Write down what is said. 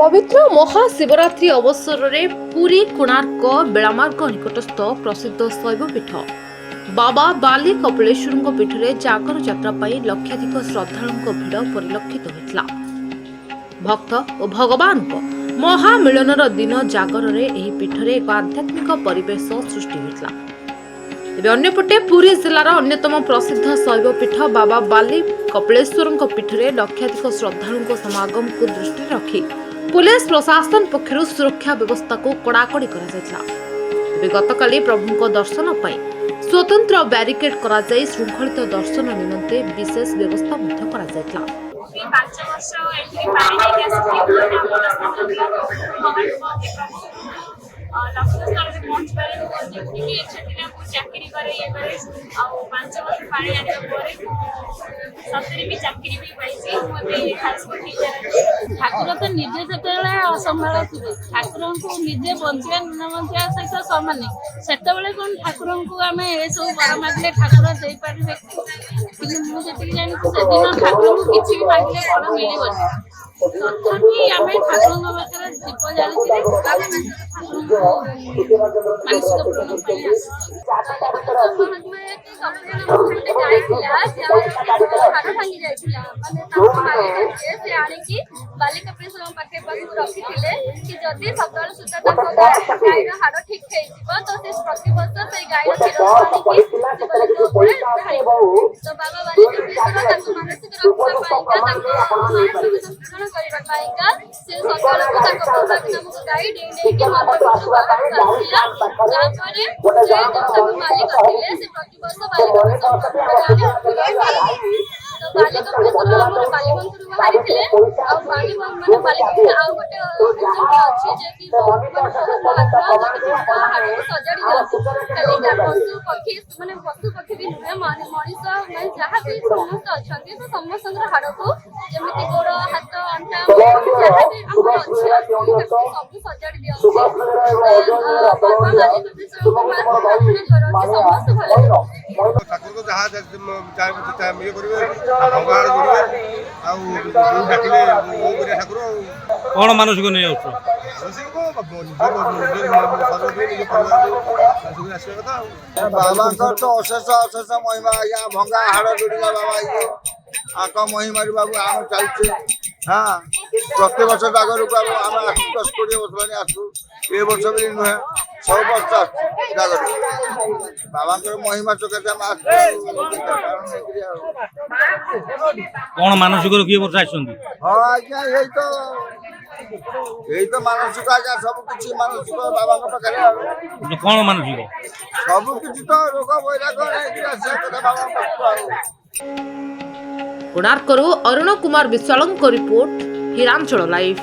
पवित्र महाशिवरात्रि अवसर में पुरी कोणार्क बेलामार्ग निकटस्थ प्रसिद्ध शैवपीठ बाबा बाली कपिलेश्वर पीठ में जागर यात्रा लक्षाधिक श्रद्धालुओं भिड़ परिलक्षित होता। भक्त और भगवान महामिलनर दिन जागर में पीठ में एक आध्यात्मिक परिवेश सृष्टि होता। अन्यपटे पुरी जिलार अन्यतम प्रसिद्ध शैवपीठ बाबा बाली कपिलेश्वर पीठ में लक्षाधिक श्रद्धालुओं समागम को दृष्टि रखी पुलिस प्रशासन पक्षर सुरक्षा व्यवस्था को कड़ाकड़ी गतकाली प्रभु दर्शन पर स्वतंत्र बैरिकेड श्रृंखलित दर्शन निमंते विशेष व्यवस्था लक्ष्यस्थल पहुंच पारे चाकरी करे ये करे और 5 वर्ष पानी आने पर सतरे भी चाकरी भी पाइছি मते हाईस्कूल टीचर ठाकुर तो निजे सेतेले असंभाळ थिबे ठाकुर को निजे बंचिया न बंचिया सहित समान सेतेबेले कोन ठाकुर को आमे ए सब बर मागले ठाकुर देई पारिबे कि मु जेति जानि से दिन ठाकुर को किछि भी मागले कोन मिलिबो तथापि आमे ठाकुर बाकर दीप जाली मानसिक पूर्ण बाली कपिलेश्वर पाखे रखी कि जदि सकाल सुधा गाईर हाड़ ठीक तो से प्रति वर्ष से गाईर क्षीर तो बाबा बाली कपिलेश्वर मानसिक रक्षा से सकाल गाई डेई मालिक से प्रतिवर्ष बाली कपिलेश्वर बालीबंधु बाहरी बाली माने बाली आउ गोटे अच्छी जे सजाड़ी पशु पक्षी माने पशु पक्षी भी नुहे मनीष मैं जहाँ भी समस्त अच्छा तो समस्त हाड़ को जमी गोड़ हाथ अंटा जहाँ भी सब सजाड़ी दिखाई बाली कपिलेश्वर समस्त भले ठाकुर को जहाँ ये करेंगे भंगाड़ जोड़े आखिले ठाकुर कौन मानसिक नहीं बाबा तो अशेष अशेष महिमा आज्ञा भंगा हाड़ जोड़ा बाबा ये आक महिमा बाबू आम चलचे हाँ प्रति वर्ष जागर आम आसू 10-20 वर्ष लानी आसू ए वर्ष भी नुहे 100 वर्ष जागर बाबा महिमा चुके कौन मानसिक किए वर्ष आसुँच हाँ आज्ञा यही तो मानसिक आज्ञा सब किसी मानसिक बाबा पाखे कौन मानसिक सब किसी तो रोग वैराग बाबा कोणार्करू अरुण कुमार विश्वाल रिपोर्ट हिरांचल लाइव।